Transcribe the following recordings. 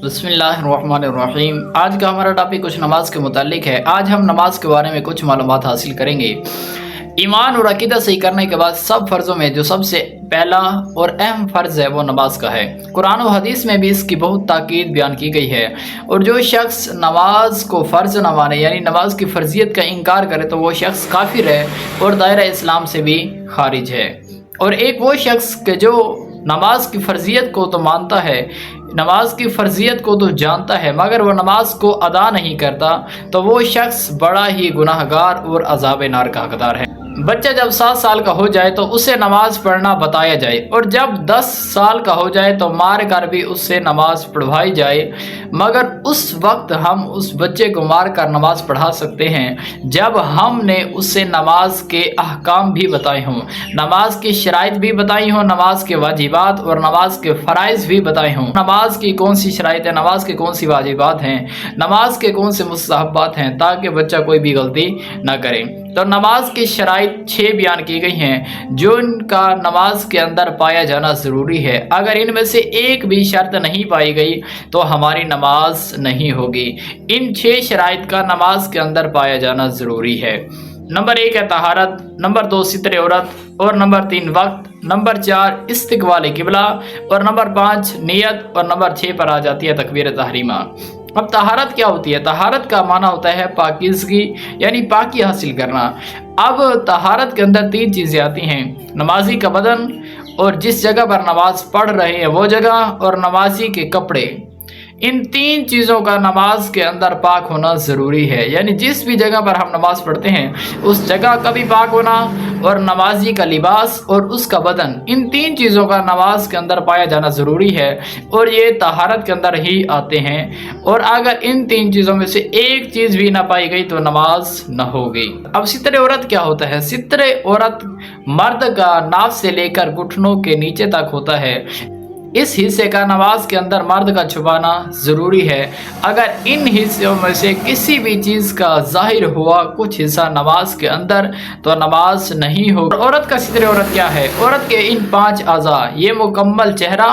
بسم اللہ الرحمن الرحیم۔ آج کا ہمارا ٹاپک کچھ نماز کے متعلق ہے۔ آج ہم نماز کے بارے میں کچھ معلومات حاصل کریں گے۔ ایمان اور عقیدہ صحیح کرنے کے بعد سب فرضوں میں جو سب سے پہلا اور اہم فرض ہے وہ نماز کا ہے۔ قرآن و حدیث میں بھی اس کی بہت تاکید بیان کی گئی ہے، اور جو شخص نماز کو فرض نہ مانے یعنی نماز کی فرضیت کا انکار کرے تو وہ شخص کافر ہے اور دائرہ اسلام سے بھی خارج ہے۔ اور ایک وہ شخص کہ جو نماز کی فرضیت کو تو مانتا ہے، نماز کی فرضیت کو تو جانتا ہے، مگر وہ نماز کو ادا نہیں کرتا تو وہ شخص بڑا ہی گناہ گار اور عذاب نار کا حقدار ہے۔ بچہ جب 7 سال کا ہو جائے تو اسے نماز پڑھنا بتایا جائے، اور جب 10 سال کا ہو جائے تو مار کر بھی اس سے نماز پڑھوائی جائے، مگر اس وقت ہم اس بچے کو مار کر نماز پڑھا سکتے ہیں جب ہم نے اسے نماز کے احکام بھی بتائے ہوں، نماز کی شرائط بھی بتائی ہوں، نماز کے واجبات اور نماز کے فرائض بھی بتائے ہوں، نماز کی کون سی شرائط ہے، نماز کے کون سی واجبات ہیں، نماز کے کون سے مستحبات ہیں، تاکہ بچہ کوئی بھی غلطی نہ کرے۔ تو نماز کی شرائط 6 بیان کی گئی ہیں جو ان کا نماز کے اندر پایا جانا ضروری ہے۔ اگر ان میں سے ایک بھی شرط نہیں پائی گئی تو ہماری نماز نہیں ہوگی۔ ان 6 شرائط کا نماز کے اندر پایا جانا ضروری ہے۔ نمبر 1 ہے طہارت، نمبر 2 ستر عورت، اور نمبر 3 وقت، نمبر 4 استقبال قبلہ، اور نمبر 5 نیت، اور نمبر 6 پر آ جاتی ہے تکبیر تحریمہ۔ اب طہارت کیا ہوتی ہے؟ طہارت کا معنی ہوتا ہے پاکیزگی یعنی پاکی حاصل کرنا۔ اب طہارت کے اندر 3 چیزیں آتی ہیں: نمازی کا بدن، اور جس جگہ پر نماز پڑھ رہے ہیں وہ جگہ، اور نمازی کے کپڑے۔ ان 3 چیزوں کا نماز کے اندر پاک ہونا ضروری ہے، یعنی جس بھی جگہ پر ہم نماز پڑھتے ہیں اس جگہ کا بھی پاک ہونا، اور نمازی کا لباس اور اس کا بدن، ان 3 چیزوں کا نماز کے اندر پایا جانا ضروری ہے، اور یہ طہارت کے اندر ہی آتے ہیں۔ اور اگر ان 3 چیزوں میں سے ایک چیز بھی نہ پائی گئی تو نماز نہ ہوگی۔ اب ستر عورت کیا ہوتا ہے؟ ستر عورت مرد کا ناف سے لے کر گھٹنوں کے نیچے تک ہوتا ہے۔ اس حصے کا نماز کے اندر مرد کا چھپانا ضروری ہے۔ اگر ان حصوں میں سے کسی بھی چیز کا ظاہر ہوا کچھ حصہ نماز کے اندر تو نماز نہیں ہوگی۔ عورت کا ستر عورت کیا ہے؟ عورت کے ان 5 اعضاء، یہ مکمل چہرہ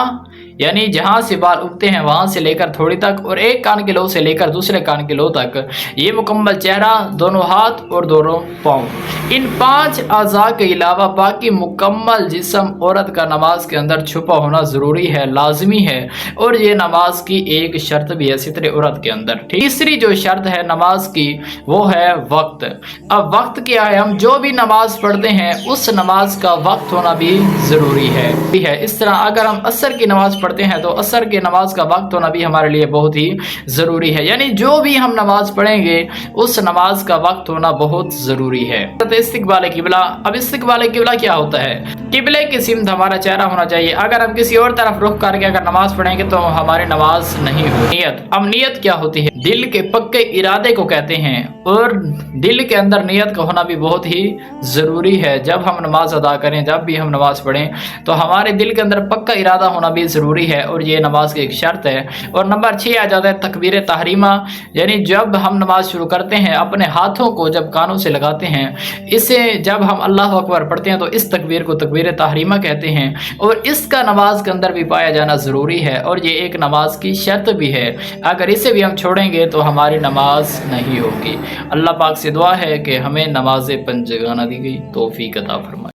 یعنی جہاں سے بال اگتے ہیں وہاں سے لے کر تھوڑی تک، اور ایک کان کے لو سے لے کر دوسرے کان کے لو تک، یہ مکمل چہرہ، دونوں ہاتھ اور دونوں پاؤں، ان 5 اعضاء کے علاوہ باقی مکمل جسم عورت کا نماز کے اندر چھپا ہونا ضروری ہے، لازمی ہے، اور یہ نماز کی ایک شرط بھی ہے ستر عورت کے اندر۔ تیسری جو شرط ہے نماز کی وہ ہے وقت۔ اب وقت کیا ہے؟ ہم جو بھی نماز پڑھتے ہیں اس نماز کا وقت ہونا بھی ضروری ہے۔ اس طرح اگر ہم عصر کی نماز پڑھتے ہیں تو عصر کی نماز کا وقت ہونا بھی ہمارے لیے بہت ہی ضروری ہے، یعنی جو بھی ہم نماز پڑھیں گے اس نماز کا وقت ہونا بہت ضروری ہے۔ استقبال قبلہ، اب استقبال قبلہ کیا ہوتا ہے؟ قبلے کی سمت ہمارا چہرہ ہونا چاہیے۔ اگر ہم کسی اور طرف رخ کر کے اگر نماز پڑھیں گے تو ہماری نماز نہیں ہوگی۔ نیت، اب نیت کیا ہوتی ہے؟ دل کے پکے ارادے کو کہتے ہیں، اور دل کے اندر نیت کا ہونا بھی بہت ہی ضروری ہے۔ جب ہم نماز ادا کریں، جب بھی ہم نماز پڑھیں تو ہمارے دل کے اندر پکا ارادہ ہونا بھی ضروری ہے، اور یہ نماز کی ایک شرط ہے۔ اور نمبر 6 آ جاتا ہے تکبیر تحریمہ، یعنی جب ہم نماز شروع کرتے ہیں اپنے ہاتھوں کو جب کانوں سے لگاتے ہیں، اسے جب ہم اللہ اکبر پڑھتے ہیں تو اس تکبیر کو تکبیر تحریمہ کہتے ہیں، اور اس کا نماز کے اندر بھی پایا جانا ضروری ہے، اور یہ ایک نماز کی شرط بھی ہے۔ اگر اسے بھی ہم چھوڑیں گے تو ہماری نماز نہیں ہوگی۔ اللہ پاک سے دعا ہے کہ ہمیں نماز پنجگانہ دی گئی توفیق عطا فرمائے۔